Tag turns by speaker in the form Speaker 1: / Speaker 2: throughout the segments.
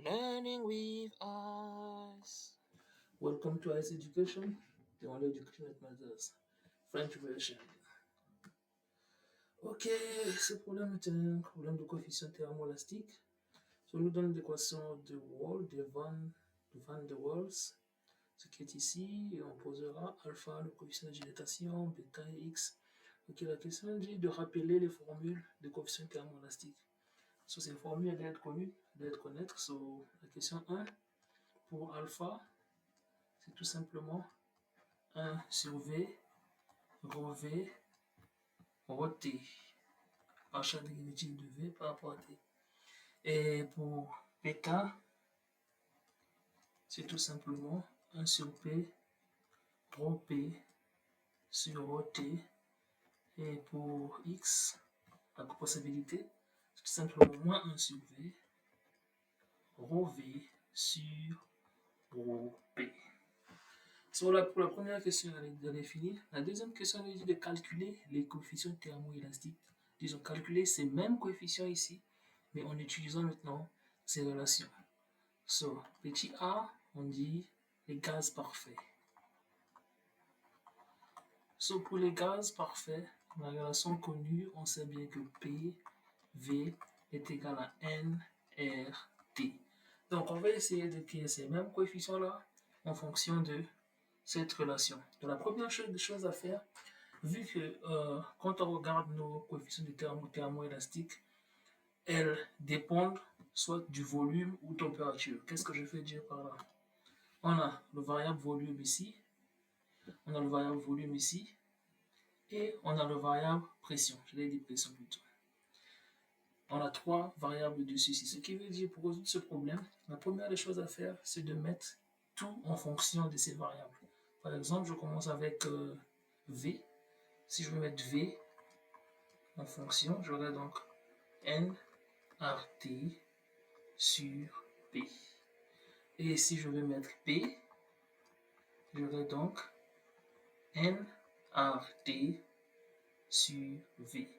Speaker 1: Learning with us. Welcome to Ice Education, the only education that matters. French version. Ok, ce problème est un problème de coefficient thermoélastique. Ça nous donne l'équation de Wall, de Van der Waals, ce qui est ici, et on posera alpha, le coefficient de dilatation, bêta et x. Ok, la question dit de rappeler les formules de coefficient thermoélastique. So, ces formules doivent être connues, doivent être connaître. So, la question 1, pour alpha, c'est tout simplement 1 sur V, rho V, rho T, partial dérivative de V par rapport à T. Et pour bêta, c'est tout simplement 1 sur P, rho P sur rho T. Et pour X, la composabilité, c'est tout simplement moins 1 sur V, rho V sur rho P. Pour la première question, elle est finie. La deuxième question, elle dit de calculer les coefficients thermoélastiques. Disons, calculer ces mêmes coefficients ici, mais en utilisant maintenant ces relations. So, petit a, on dit les gaz parfaits. So, pour les gaz parfaits, la relation connue, on sait bien que P, V est égal à N, R, T. Donc, on va essayer de créer ces mêmes coefficients-là en fonction de cette relation. Donc, la première chose à faire, vu que quand on regarde nos coefficients de thermoélastique, elles dépendent soit du volume ou température. Qu'est-ce que je veux dire par là? On a le variable volume ici, on a le variable volume ici, et on a le variable pression. Je l'ai dit pression plutôt. On a trois variables dessus ici. Ce qui veut dire, pour résoudre ce problème, la première des choses à faire, c'est de mettre tout en fonction de ces variables. Par exemple, je commence avec V. Si je veux mettre V en fonction, j'aurai donc N RT sur P. Et si je veux mettre P, j'aurai donc N RT sur V.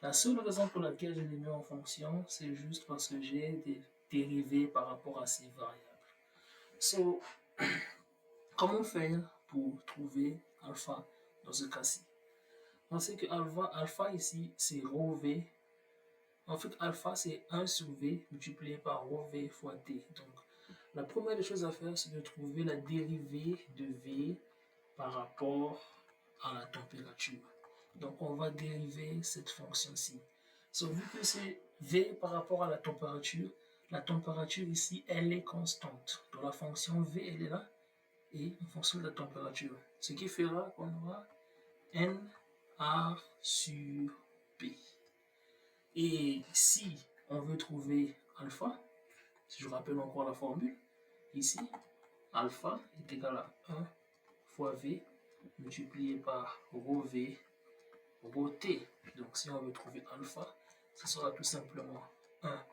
Speaker 1: La seule raison pour laquelle je les mets en fonction, c'est juste parce que j'ai des dérivés par rapport à ces variables. So, comment faire pour trouver alpha dans ce cas-ci? On sait que alpha ici, c'est rho V. En fait, alpha, c'est 1 sur V multiplié par rho V fois T. Donc, la première des choses à faire, c'est de trouver la dérivée de V par rapport à la température. Donc, on va dériver cette fonction-ci. So, vu que c'est V par rapport à la température ici, elle est constante. Donc, la fonction V, elle est là, et en fonction de la température. Ce qui fera qu'on aura N R sur P. Et si on veut trouver alpha, si je rappelle encore la formule, ici, alpha est égal à 1 fois V multiplié par rho V rho T. Donc si on veut trouver alpha, ce sera tout simplement 1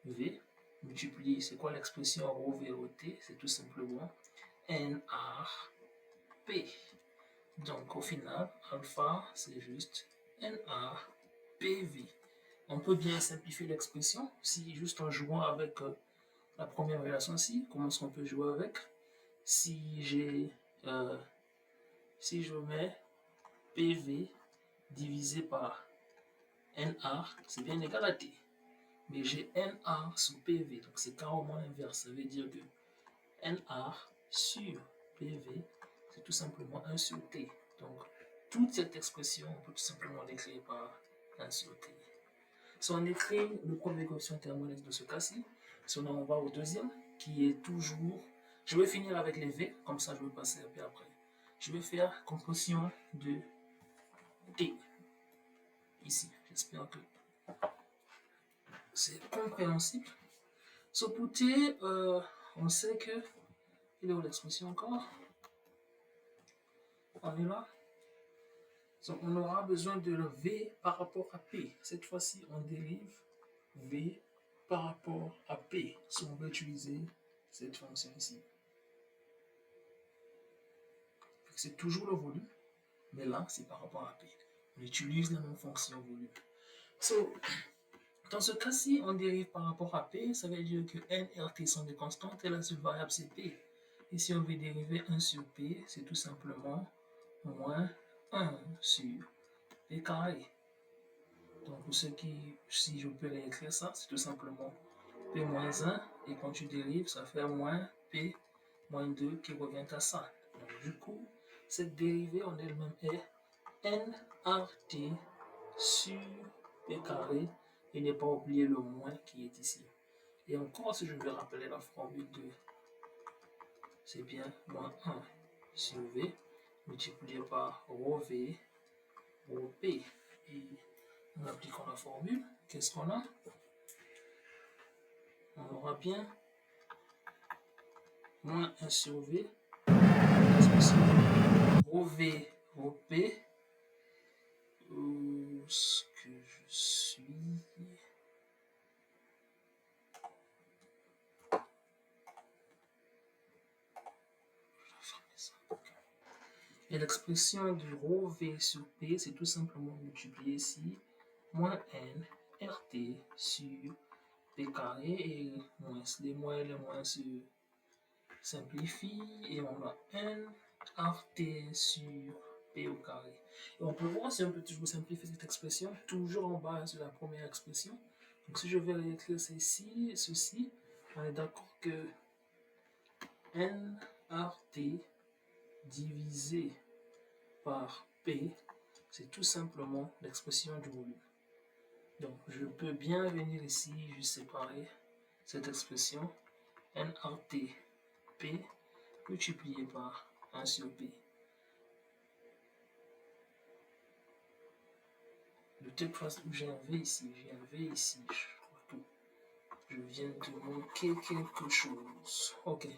Speaker 1: V multiplié, c'est quoi l'expression rho V rho T? C'est tout simplement NR P. Donc au final, alpha, c'est juste NR PV. On peut bien simplifier l'expression si juste en jouant avec la première relation-ci. Comment est-ce qu'on peut jouer avec? Si je mets PV divisé par NR, c'est bien égal à T. Mais j'ai NR sur PV, donc c'est carrément l'inverse. Ça veut dire que NR sur PV, c'est tout simplement 1 sur T. Donc, toute cette expression, on peut tout simplement l'écrire par 1 sur T. Si on écrit le premier coefficient thermodynamique de ce cas-ci, si on va au deuxième, qui est toujours... Je vais finir avec les V, comme ça je vais passer un peu après. Je vais faire composition de T, ici. J'espère que c'est compréhensible. So, pour T, on sait que... Il est où l'expression encore? On est là. So, on aura besoin de V par rapport à P. Cette fois-ci, on dérive V par rapport à P. Si on veut utiliser cette fonction ici. C'est toujours le volume, mais là, c'est par rapport à P. On utilise la même fonction volume. So, Dans ce cas-ci, on dérive par rapport à P, ça veut dire que N et T sont des constantes et la seule variable c'est P. Et si on veut dériver 1 sur P, c'est tout simplement moins 1 sur P carré. Donc pour ceux qui, si je peux réécrire ça, c'est tout simplement P moins 1 et quand tu dérives, ça fait moins P moins 2 qui revient à ça. Donc du coup, cette dérivée en elle-même est N RT sur P carré et ne pas oublier le moins qui est ici. Et encore, si je veux rappeler la formule de, c'est bien moins 1 sur V multiplié par rho V rho P. Et en appliquant la formule, qu'est-ce qu'on a? On aura bien moins 1 sur V, rho V rho P, où ce que je suis. Et l'expression du rho V sur P, c'est tout simplement multiplier ici moins N RT sur P carré et moins. Les moins et les moins se simplifient et on a N RT sur P au carré. Et on peut voir si on peut toujours simplifier cette expression, toujours en base de la première expression. Donc si je vais réécrire ceci, on est d'accord que N RT divisé par P, c'est tout simplement l'expression du volume. Donc, je peux bien venir ici, juste séparer cette expression nRT P multiplié par 1 sur P. De telle façon, j'ai un V ici, je crois que je viens de manquer quelque chose. Ok.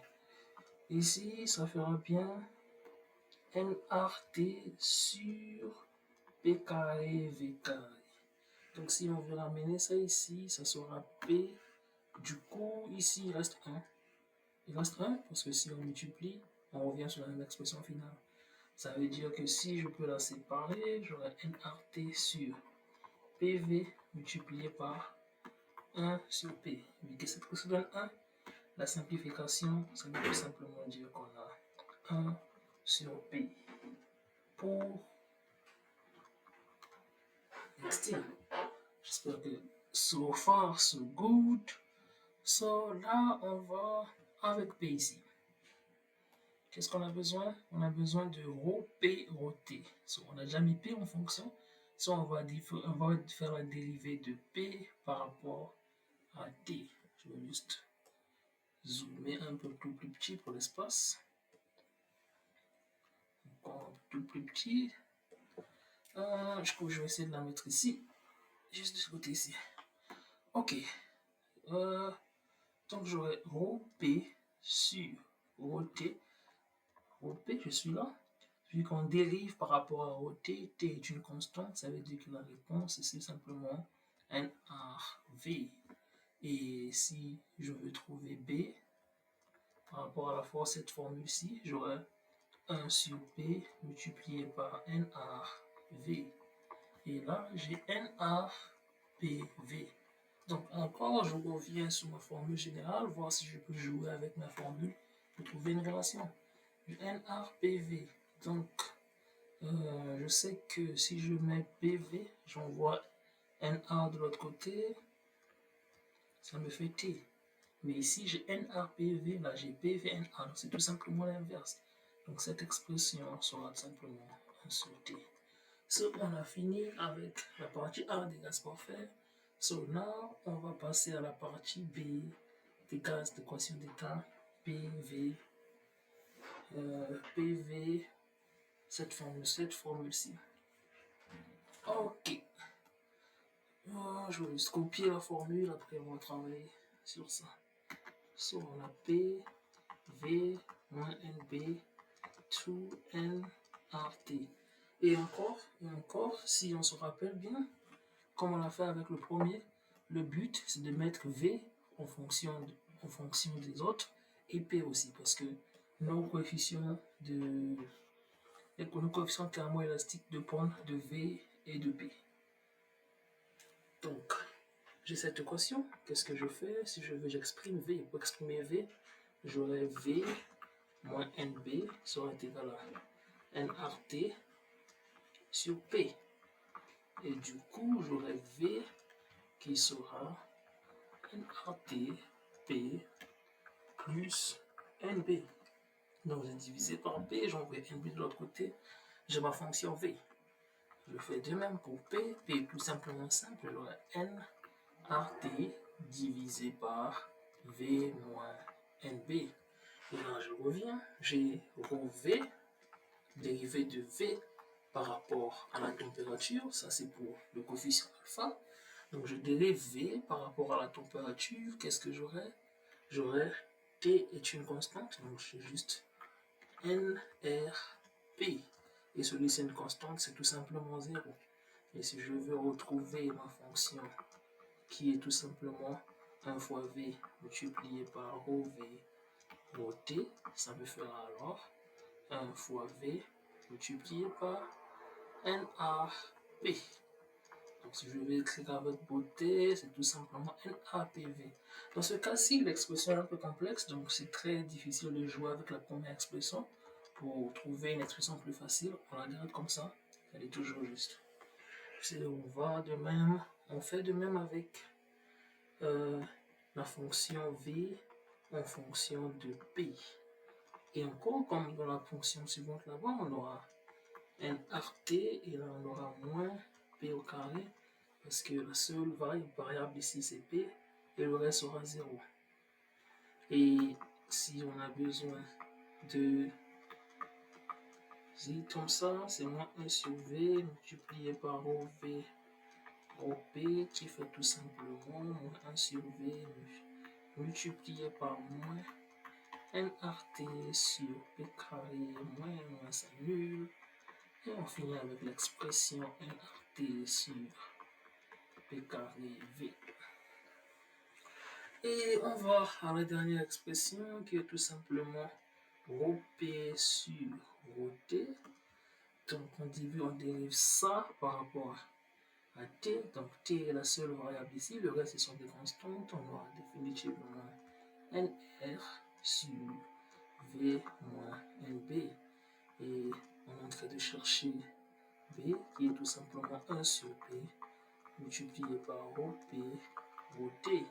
Speaker 1: Ici, ça fera bien nRT sur P carré V carré. Donc si on veut ramener ça ici, ça sera P. Du coup, ici, il reste 1. Il reste 1 parce que si on multiplie, on revient sur la même expression finale. Ça veut dire que si je peux la séparer, j'aurai nRT sur PV multiplié par 1 sur P. Mais qu'est-ce que ça donne 1? La simplification, ça veut tout simplement dire qu'on a 1 sur P pour next. J'espère que so far so good. So là, on va avec P ici. Qu'est-ce qu'on a besoin? On a besoin de rho P rho T. So, on n'a jamais P en fonction. So, on va faire la dérivée de P par rapport à T. Je vais juste zoomer un peu plus petit pour l'espace. Encore un peu plus petit. Je vais essayer de la mettre ici. Juste de ce côté ici. Ok. Donc j'aurai rho P sur rho T. Rho P, je suis là. Vu qu'on dérive par rapport à rho T, T est une constante, ça veut dire que la réponse c'est simplement nRV. Et si je veux trouver B, par rapport à la force, cette formule-ci, j'aurai 1 sur P multiplié par nRV. Et là, j'ai nRPV. Donc encore, je reviens sur ma formule générale, voir si je peux jouer avec ma formule pour trouver une relation. nRPV. Donc, je sais que si je mets PV, j'envoie NR de l'autre côté, ça me fait T. Mais ici, j'ai NRPV, là j'ai PVNR, donc c'est tout simplement l'inverse. Donc cette expression sera simplement 1 sur T. So, on a fini avec la partie A des gaz parfaits. So now, on va passer à la partie B des gaz d'équation d'état, PV, PV, cette formule-ci. Ok. Je vais juste copier la formule, après on va travailler sur ça. So, on a P, V, moins NB, 2N, RT. Et encore, si on se rappelle bien, comme on l'a fait avec le premier, le but c'est de mettre V en fonction des autres et P aussi, parce que nos coefficients thermoélastiques dépendent de V et de P. Donc, j'ai cette équation. Qu'est-ce que je fais? Si je veux, j'exprime V. Pour exprimer V, j'aurai V moins NB sera égal à NRT sur P. Et du coup, j'aurai V qui sera NRT P plus NB. Donc, j'ai divisé par P, j'envoie NB de l'autre côté, j'ai ma fonction V. Je fais de même pour P. P est tout simplement simple, j'aurai NRT divisé par V moins NB. Et là, je reviens, j'ai rho V, dérivé de V par rapport à la température, ça c'est pour le coefficient alpha. Donc je dérive V par rapport à la température, qu'est-ce que j'aurai? J'aurai T est une constante, donc j'ai juste NRP. Et celui-ci est une constante, c'est tout simplement 0. Et si je veux retrouver ma fonction qui est tout simplement 1 fois V multiplié par rho V rho T, ça me fera alors 1 fois V multiplié par NRP. Donc si je vais écrire avec beauté, c'est tout simplement NAPV. Dans ce cas-ci, l'expression est un peu complexe, donc c'est très difficile de jouer avec la première expression. Pour trouver une expression plus facile, on la garde comme ça, elle est toujours juste. On fait de même avec la fonction V en fonction de P. Et encore, comme dans la fonction suivante là-bas, on aura NRT et là on aura moins P au carré parce que la seule variable ici c'est P et le reste sera 0. Et si on a besoin de comme ça, c'est moins 1 sur V multiplié par rho V rho P qui fait tout simplement moins 1 sur V multiplié par moins NRT sur P carré moins ça nul. Et on finit avec l'expression NRT sur P carré V. Et on va à la dernière expression qui est tout simplement rho P sur rho T. Donc on dérive ça par rapport à T. Donc T est la seule variable ici, le reste ce sont des constantes. On aura définitivement NR sur V moins NB. Et on est en train de chercher B qui est tout simplement 1 sur P multiplié par rho P rho T.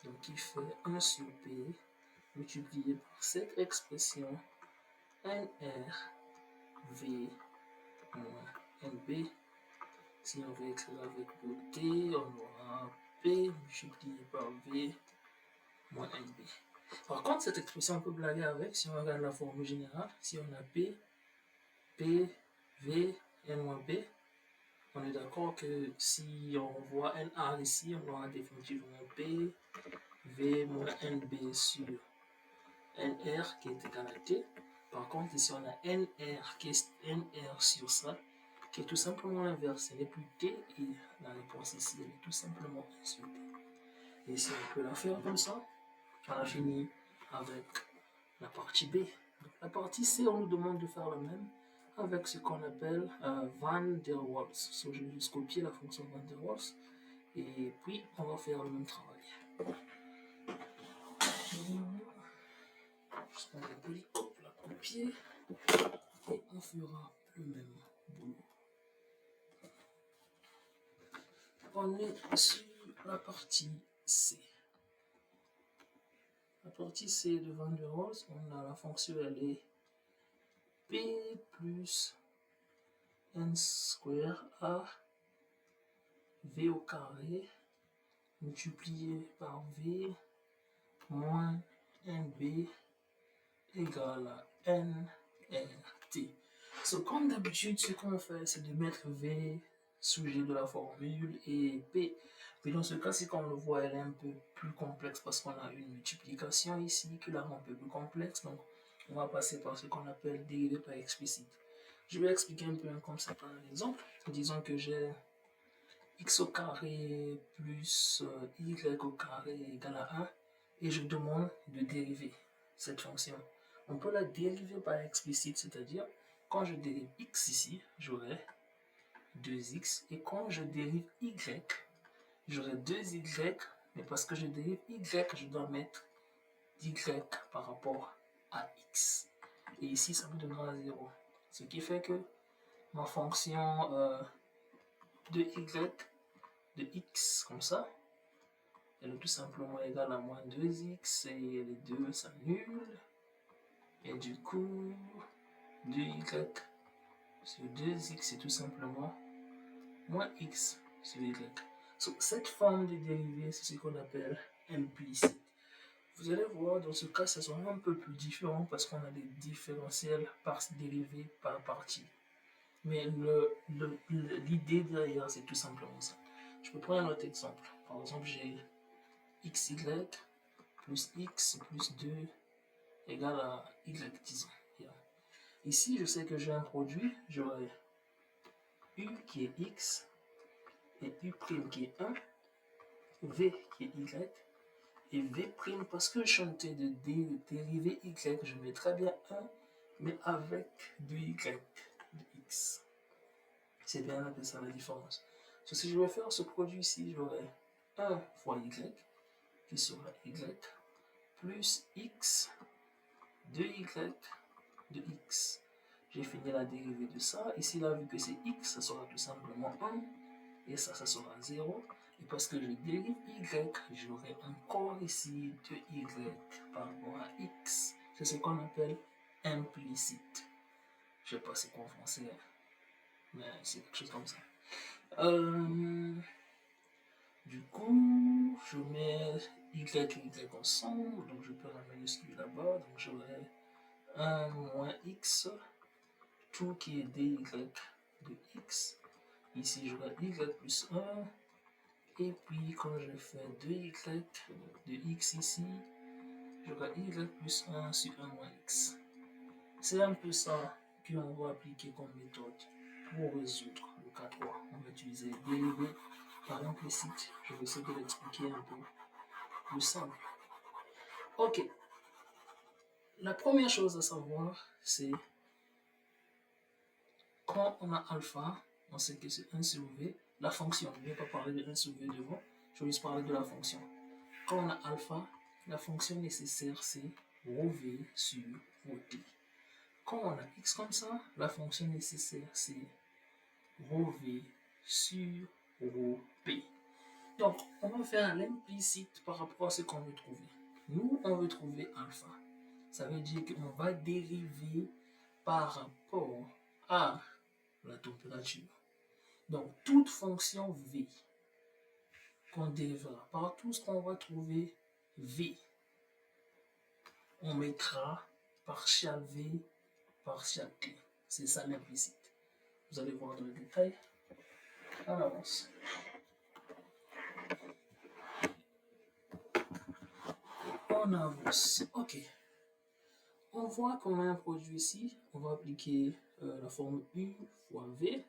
Speaker 1: Donc il fait 1 sur P multiplié par cette expression NR V moins NB. Si on veut écrire avec beauté, on aura P multiplié par V moins NB. Par contre, cette expression on peut blaguer avec si on regarde la formule générale. Si on a P, V, N moins B, on est d'accord que si on voit NR ici, on aura définitivement P, V moins NB sur NR qui est égal à T. Par contre, ici on a NR qui est NR sur ça, qui est tout simplement l'inverse. Ce n'est plus T et la réponse ici, elle est tout simplement 1 sur T. Et si on peut la faire comme ça, on a fini avec la partie B. Donc, la partie C, on nous demande de faire le même avec ce qu'on appelle Van der Waals. So, je vais juste copier la fonction Van der Waals et puis on va faire le même travail. Je prends le polycope, la copier et on fera le même boulot. On est sur la partie C. La partie C de Van der Waals, on a la fonction elle est P plus N square A V au carré multiplié par V moins NB égale à NRT. So, comme d'habitude, ce qu'on fait, c'est de mettre V sujet de la formule et P. Puis dans ce cas, si on le voit, elle est un peu plus complexe parce qu'on a une multiplication ici qui la rend un peu plus complexe. Donc, on va passer par ce qu'on appelle dérivée par explicite. Je vais expliquer un peu comme ça par un exemple. Disons que j'ai x au carré plus y au carré égale à 1 et je demande de dériver cette fonction. On peut la dériver par explicite, c'est-à-dire quand je dérive x ici, j'aurai 2x et quand je dérive y, j'aurai 2y, mais parce que je dérive y, je dois mettre y par rapport à x. Et ici, ça me donnera 0. Ce qui fait que ma fonction de y, de x, comme ça, elle est tout simplement égale à moins 2x, et les deux s'annulent. Et du coup, 2y sur 2x, c'est tout simplement moins x sur y. So, cette forme de dérivée, c'est ce qu'on appelle implicite. Vous allez voir, dans ce cas, ça sera un peu plus différent parce qu'on a des différentiels par dérivés par partie. Mais l'idée derrière, c'est tout simplement ça. Je peux prendre un autre exemple. Par exemple, j'ai xy plus x plus 2 égale à y, disons. Ici, je sais que j'ai un produit, j'aurai u qui est x et u' qui est 1, v qui est y, et v' parce que je suis en train de dériver y, je mets très bien 1, mais avec de y, de x. C'est bien un peu ça la différence. Donc, si je vais faire ce produit ici, j'aurai 1 fois y qui sera y plus x de y de x. J'ai fini la dérivée de ça. Ici, là, vu que c'est x, ça sera tout simplement 1. Et ça sera 0. Et parce que je dérive y, j'aurai encore ici de y par rapport à x. C'est ce qu'on appelle implicite. Je ne sais pas c'est quoi en français, mais c'est quelque chose comme ça. Du coup, je mets y et y ensemble, donc je peux ramener celui là-bas, donc j'aurai 1 moins x, tout qui est dy de x. Ici, j'aurai y plus 1, et puis quand je fais 2y de x ici, j'aurai y plus 1 sur 1 moins x. C'est un peu ça qu'on va appliquer comme méthode pour résoudre le cas 3. On va utiliser dérivé par implicite. Je vais essayer de l'expliquer un peu plus simple. Ok. La première chose à savoir, c'est quand on a alpha, on sait que c'est 1 sur v, la fonction. Je ne vais pas parler de 1 sur v devant, je vais juste parler de la fonction. Quand on a alpha, la fonction nécessaire, c'est rho v sur rho t. Quand on a x comme ça, la fonction nécessaire, c'est rho v sur rho p. Donc, on va faire l'implicite par rapport à ce qu'on veut trouver. Nous, on veut trouver alpha. Ça veut dire qu'on va dériver par rapport à la température. Donc, toute fonction v qu'on dérivera par tout ce qu'on va trouver v, on mettra partial v, partial t. C'est ça l'implicite. Vous allez voir dans le détail. On avance. On avance. Ok. On voit qu'on a un produit ici. On va appliquer la forme u fois v,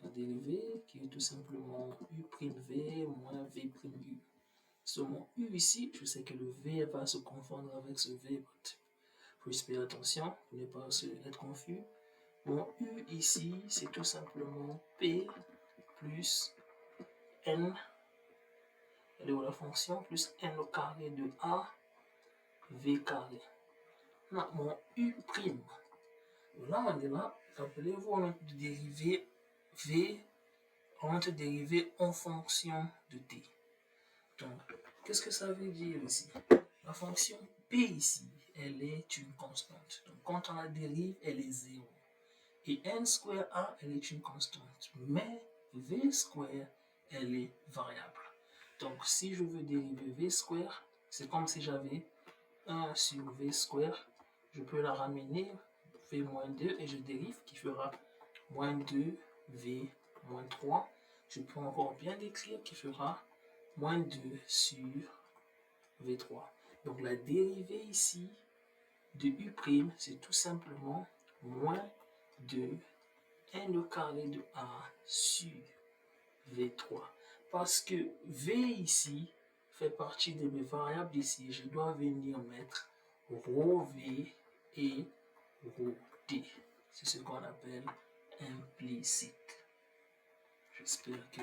Speaker 1: la dérivée qui est tout simplement u'v moins v'. Sur mon u ici, je sais que le v va se confondre avec ce v, il faut juste faire attention pour ne pas être confus. Mon u ici, c'est tout simplement p plus n, elle est où la fonction, plus n au carré de a, v carré. Là, mon u', là on est là, rappelez-vous, on a dérivé v, on a dérivé en fonction de t. Donc, qu'est-ce que ça veut dire ici? La fonction p ici, elle est une constante. Donc, quand on la dérive, elle est 0. Et n square a, elle est une constante. Mais v square, elle est variable. Donc, si je veux dériver v square, c'est comme si j'avais 1 sur v square. Je peux la ramener, v moins 2, et je dérive, qui fera moins 2 v moins 3. Je peux encore bien l'écrire, qui fera moins 2 sur v3. Donc, la dérivée ici de u', c'est tout simplement moins 2 n au carré de a sur v3. Parce que v ici fait partie de mes variables ici. Je dois venir mettre rho v et rho t. C'est ce qu'on appelle implicite. J'espère que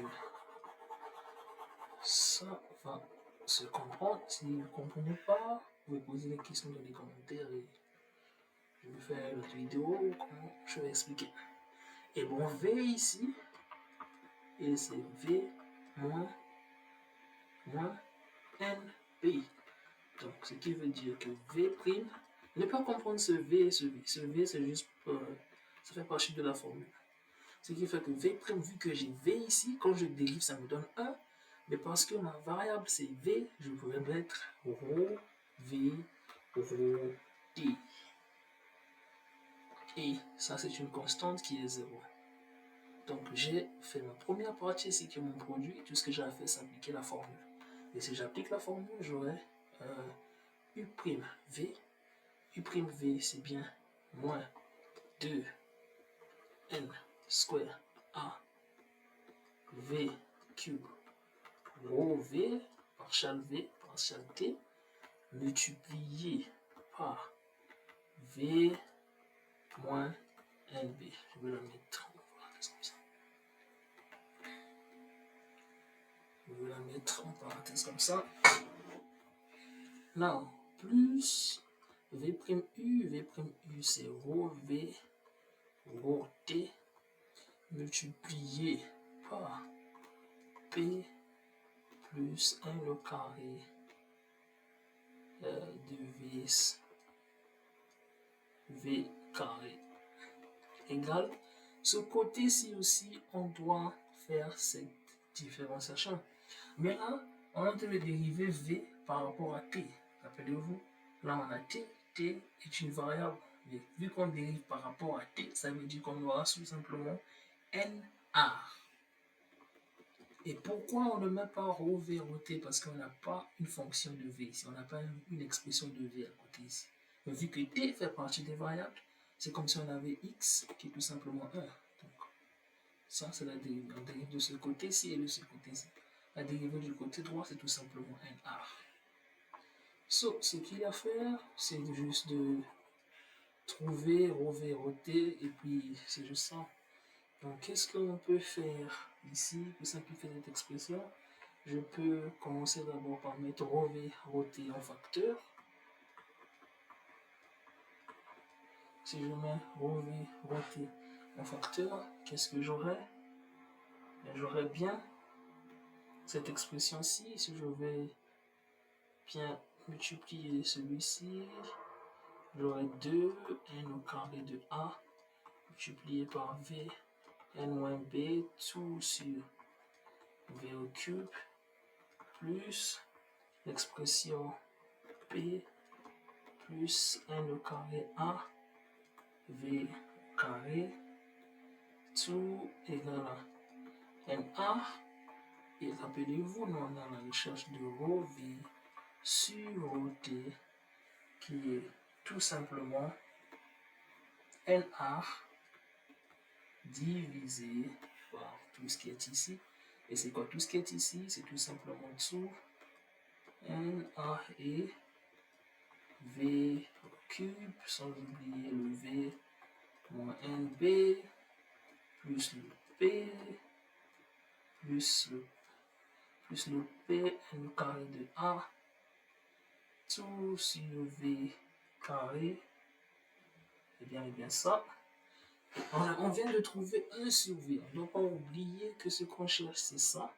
Speaker 1: ça va se comprendre. Si vous ne comprenez pas, vous pouvez poser des questions dans les commentaires et je vais faire une autre vidéo comment je vais expliquer. Et bon, V ici, et c'est V moins NB. Donc, ce qui veut dire que V', ne pas comprendre ce V et ce V. Ce V, c'est juste, ça fait partie de la formule. Ce qui fait que V', vu que j'ai V ici, quand je dérive, ça me donne 1. Mais parce que ma variable c'est V, je pourrais mettre ρ, V, ρ, T. Et ça, c'est une constante qui est 0. Donc, j'ai fait ma première partie ici qui est mon produit. Tout ce que j'ai à faire, c'est appliquer la formule. Et si j'applique la formule, j'aurai U', V. U', c'est bien moins 2 N square A V cube rho V, partial T, multiplié par V moins NB. Je vais la mettre en parenthèse comme ça. Je vais la mettre en parenthèse comme ça. Now, plus V'U c'est rho V, rho T, multiplié par P plus 1 le carré de V carré égale. Ce côté-ci aussi, on doit faire cette différenciation. Mais là, on a de dériver V par rapport à T. Rappelez-vous, là on a T. T est une variable. Mais vu qu'on dérive par rapport à T, ça veut dire qu'on aura tout simplement NR. Et pourquoi on ne met pas ρ, V, ρ, T? Parce qu'on n'a pas une fonction de V ici. On n'a pas une expression de V à côté ici. Mais vu que T fait partie des variables, c'est comme si on avait X qui est tout simplement 1. Donc, ça, c'est la dérivée. On dérive de ce côté-ci et de ce côté-ci. La dérivée du côté droit, c'est tout simplement NR. So, ce qu'il y a à faire, c'est juste de trouver ρ, V, ρ, T, et puis c'est juste ça. Donc, qu'est-ce qu'on peut faire ici pour simplifier cette expression? Je peux commencer d'abord par mettre ρ, V, ρ, T en facteur. Si je mets ρ, V, ρ, T en facteur, qu'est-ce que j'aurai? J'aurai bien cette expression-ci. Si je vais bien multiplier celui-ci, j'aurai 2 n au carré de A multiplié par V n moins B tout sur V au cube plus l'expression P plus n au carré A V carré tout égal à NA. Et rappelez-vous, nous on a la recherche de ρ V sur ρ T qui est tout simplement NR divisé par tout ce qui est ici. Et c'est quoi tout ce qui est ici? C'est tout simplement tout NA et V cube, sans oublier le V moins NB, plus le P, plus le P, N carré de A, tout sur V carré. Et bien ça. On vient de trouver 1 sur V. On ne doit pas oublier que ce qu'on cherche, c'est ça,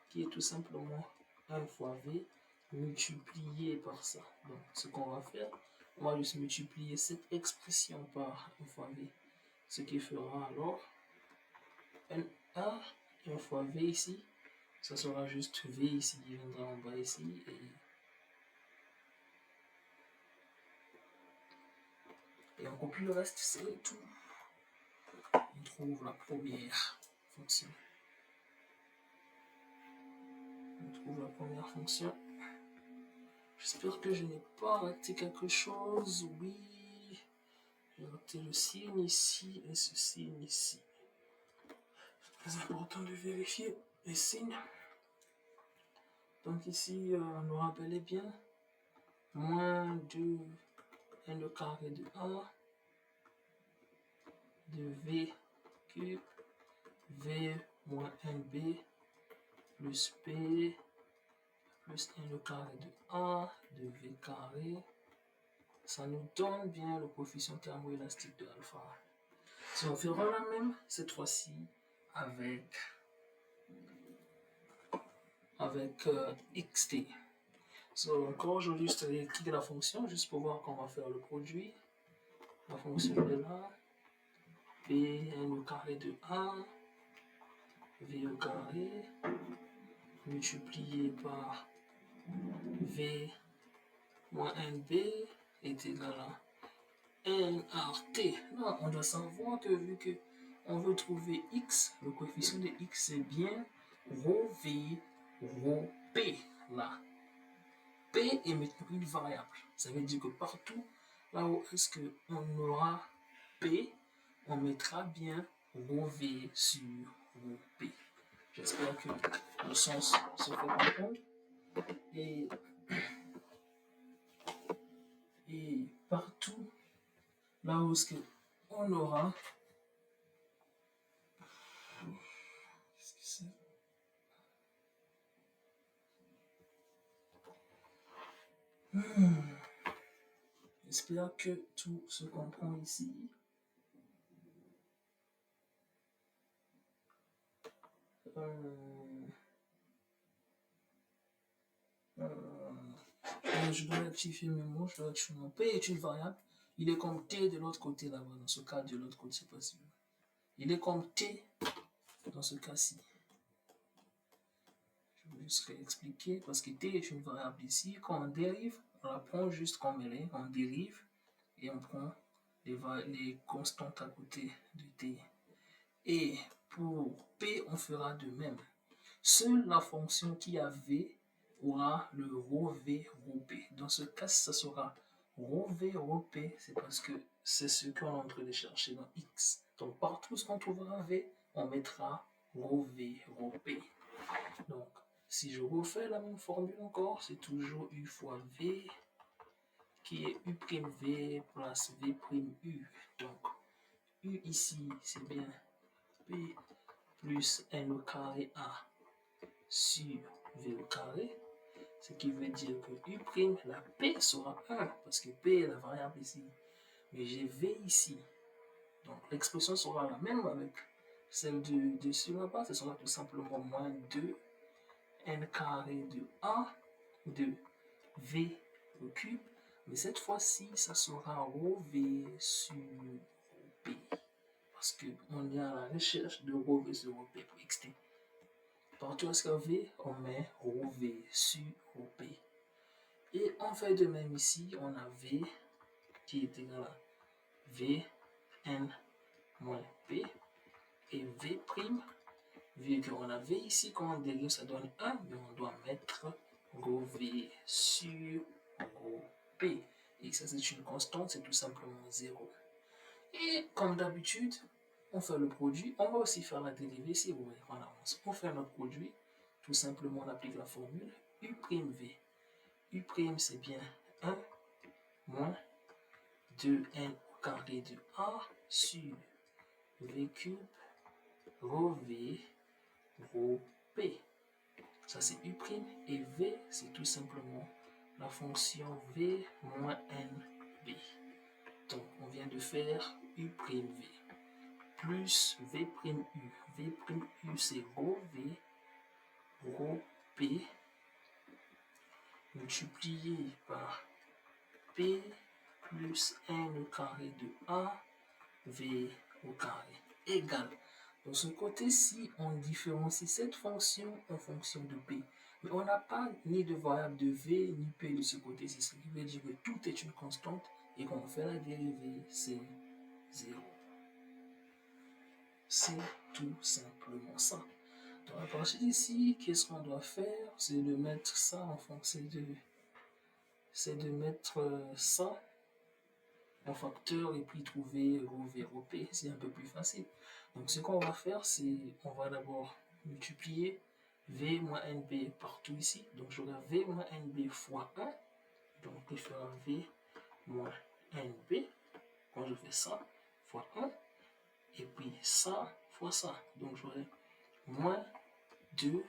Speaker 1: qui est tout simplement 1 fois V multiplié par ça. Donc, ce qu'on va faire, on va juste multiplier cette expression par 1 fois V. Ce qui fera alors N1 1 fois V ici. Ça sera juste V ici qui viendra en bas ici. Et on copie le reste, c'est tout. On trouve la première fonction. J'espère que je n'ai pas raté quelque chose. Oui, j'ai raté le signe ici et ce signe ici. C'est très important de vérifier les signes. Donc ici, on aura bel et bien moins 2 n au carré de A de V cube V moins NB plus P plus n au carré de A de V carré. Ça nous donne bien le coefficient thermoélastique de alpha. Si on fera la même, cette fois-ci, avec xt. So, encore, je vais juste cliquer la fonction, juste pour voir qu'on va faire le produit. La fonction est là. P n au carré de A, V au carré, multiplié par V moins NB est égal à NRT. Non, on doit savoir que vu que on veut trouver X, le coefficient de X c'est bien rho V, rho P là. P est maintenant une variable. Ça veut dire que partout là où est-ce qu'on aura P, on mettra bien rho V sur rho P. J'espère que le sens se fait comprendre. Et partout là où est-ce qu'on aura J'espère que tout se comprend ici. Je dois rectifier mes mots, je dois rectifier mon P est une variable. Il est comme T de l'autre côté là-bas. Dans ce cas, de l'autre côté, c'est possible. Il est comme T dans ce cas-ci. Je vais juste réexpliquer parce que T est une variable ici. Quand on dérive, on la prend juste comme elle est. On dérive et on prend les constantes à côté de T. Et pour P, on fera de même. Seule la fonction qui a V aura le rho V, rho P. Dans ce cas, ça sera rho V, rho P, c'est parce que c'est ce qu'on est en train de chercher dans X. Donc partout ce qu'on trouvera V, on mettra rho V, rho P. Donc, si je refais la même formule encore, c'est toujours U fois V qui est U' V plus V' U. Donc, U ici, c'est bien P plus N au carré A sur V au carré, ce qui veut dire que U', la P sera 1, parce que P est la variable ici. Mais j'ai V ici. Donc l'expression sera la même avec celle de dessus là-bas, ce sera tout simplement moins 2 N carré de A de V au cube. Mais cette fois-ci, ça sera rho V sur rho P. Parce qu'on est à la recherche de rho V sur rho P pour xt. Partout où V, on met rho V sur rho P. Et on fait de même ici, on a V qui est égal à V n moins P et V', vu qu'on a V ici, quand on dérive, ça donne 1, mais on doit mettre rho V sur rho P. Et ça, c'est une constante, c'est tout simplement 0. Et comme d'habitude, on fait le produit. On va aussi faire la dérivée si vous voyez en avance. On fait notre produit. Tout simplement, on applique la formule U'(V). U' c'est bien 1 moins 2n au carré de A sur V cube rho V rho P. Ça c'est U' et V c'est tout simplement la fonction V moins NB. Donc on vient de faire U'(V) plus V'(U). V'(U) c'est rho V rho P multiplié par P plus N au carré de A V au carré égale. De ce côté-ci, on différencie cette fonction en fonction de P. Mais on n'a pas ni de variable de V ni P de ce côté-ci. Ce qui veut dire que tout est une constante et quand on fait la dérivée, c'est 0. C'est tout simplement ça. Donc à partir d'ici, qu'est-ce qu'on doit faire? C'est de mettre ça en fonction de mettre ça en facteur et puis trouver rho V rho P. C'est un peu plus facile. Donc ce qu'on va faire, c'est on va d'abord multiplier V moins NB partout ici. Donc j'aurai V moins NB fois 1. Donc je ferai V moins NB. Quand je fais ça, fois 1. Et puis ça fois ça. Donc j'aurai moins 2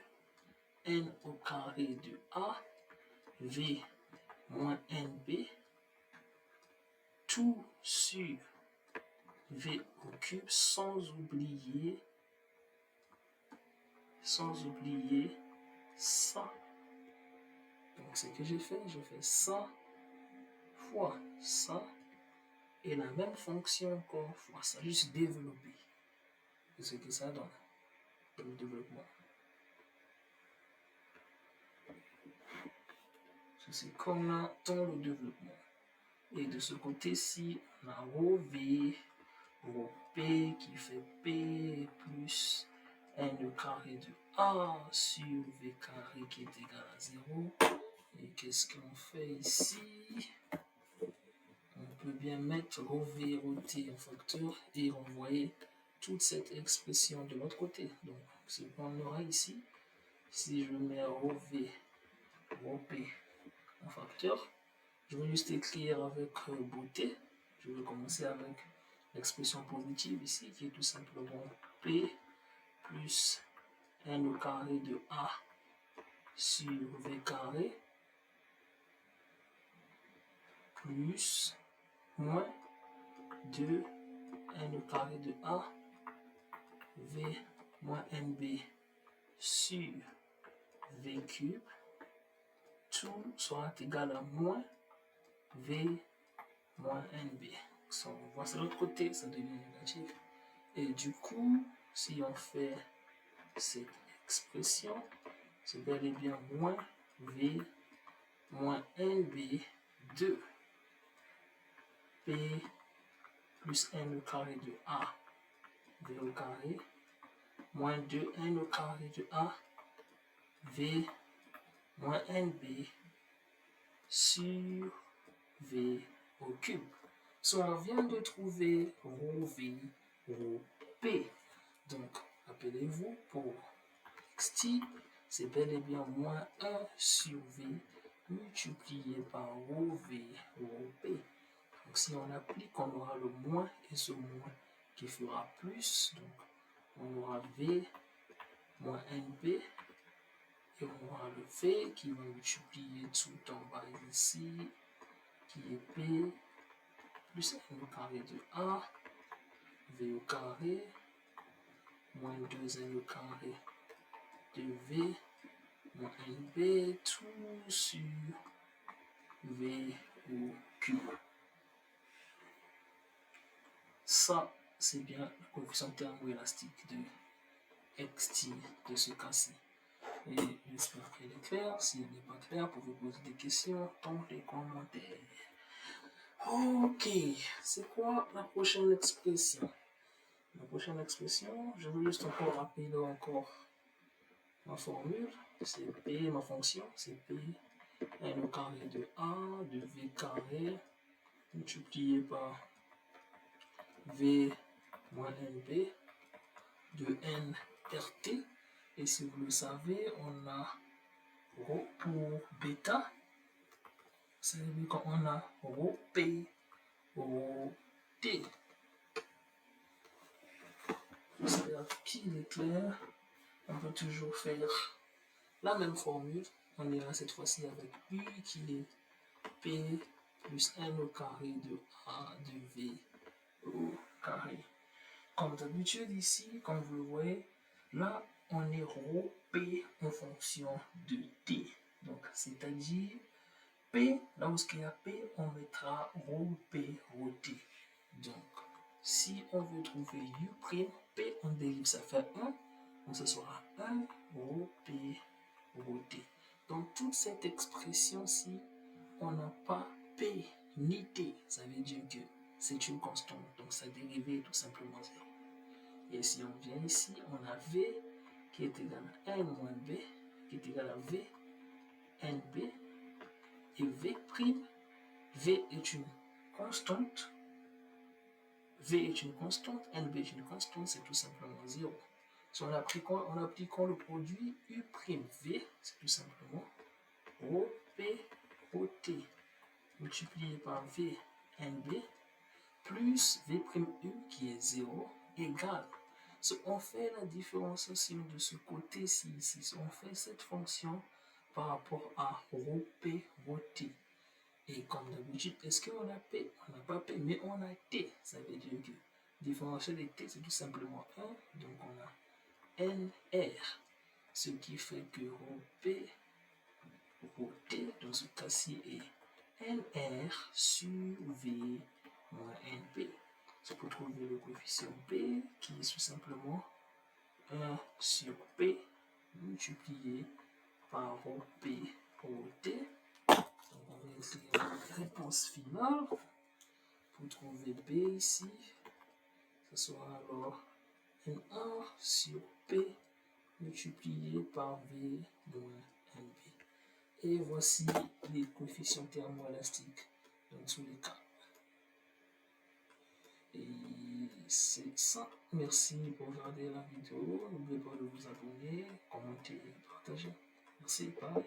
Speaker 1: n au carré de A, V moins NB, tout sur V au cube, sans oublier ça. Donc, ce que j'ai fait ça fois ça, et la même fonction encore fois ça, juste développer. C'est ce que ça donne, le développement. C'est comme là, dans le développement. Et de ce côté-ci, on a rho V, rho P qui fait P plus n au carré de A sur V carré qui est égal à 0. Et qu'est-ce qu'on fait ici? On peut bien mettre rho V, rho T en facteur et renvoyer toute cette expression de l'autre côté. Donc, ce qu'on aura ici, si je mets rho V, rho P en facteur, je vais juste écrire avec beauté. Je vais commencer avec l'expression positive ici, qui est tout simplement P plus n au carré de A sur V carré plus moins 2 n au carré de A V moins NB sur V cube, tout sera égal à moins V moins NB. Si on voit ça de l'autre côté, ça devient négatif. Et du coup, si on fait cette expression, c'est bel et bien moins V moins NB de P plus N au carré de A V au carré moins 2N au carré de A V moins NB sur V au cube. So, on vient de trouver rho V, rho P. Donc, rappelez-vous, pour xt, c'est bel et bien moins 1 sur V multiplié par rho V, rho P. Donc, si on applique, on aura le moins et ce moins qui fera plus. Donc, on aura V moins NB et on aura le V qui va multiplier tout en bas ici, qui est P plus N au carré de A, V au carré, moins 2N au carré de V, moins NB, tout sur V au cube. Ça, c'est bien le coefficient thermoélastique de xt de ce cas-ci. Et j'espère qu'elle est claire. Si elle n'est pas claire, vous pouvez poser des questions dans les commentaires. Ok, c'est quoi la prochaine expression? La prochaine expression, je veux juste encore rappeler ma formule. C'est P, ma fonction, c'est P n au carré de A de V carré multiplié par V moins NB de N RT. Et si vous le savez, on a rho pour bêta. Ça veut dire qu'on a rho P, rho T. J'espère qu'il est clair. On peut toujours faire la même formule. On ira cette fois-ci avec U qui est P plus N au carré de A de V au carré. Comme d'habitude ici, comme vous le voyez, là, on est rho P en fonction de T. Donc, c'est-à-dire P, là où il y a P, on mettra rho P, rho T. Donc, si on veut trouver U', P, on dérive, ça fait 1. Donc, ce sera 1 rho P, rho T. Donc, toute cette expression-ci, on n'a pas P ni T. Ça veut dire que c'est une constante. Donc, sa dérivée est tout simplement 0. Et si on vient ici, on a V qui est égal à N moins B, qui est égal à V, NB, et V', V est une constante, V est une constante, NB est une constante, c'est tout simplement 0. Si on appliquant le produit U', c'est tout simplement rho P, rho T, multiplié par V, NB, plus V', U qui est 0, égale On fait la différenciation de ce côté-ci ici. On fait cette fonction par rapport à ρ, P, ρ, T. Et comme d'habitude, est-ce qu'on a P? On n'a pas P, mais on a T. Ça veut dire que différentiel de T, c'est tout simplement 1. Donc on a NR. Ce qui fait que ρ, P, ρ, T, dans ce cas-ci, est NR sur V moins NP. Je peux trouver le coefficient P qui est tout simplement 1 sur P multiplié par P rho T. Donc on va écrire la réponse finale pour trouver P ici. Ce sera alors N1 sur P multiplié par V moins NP. Et voici les coefficients thermoélastiques dans tous les cas. Et c'est ça. Merci pour regarder la vidéo. N'oubliez pas de vous abonner, commenter et partager. Merci, bye.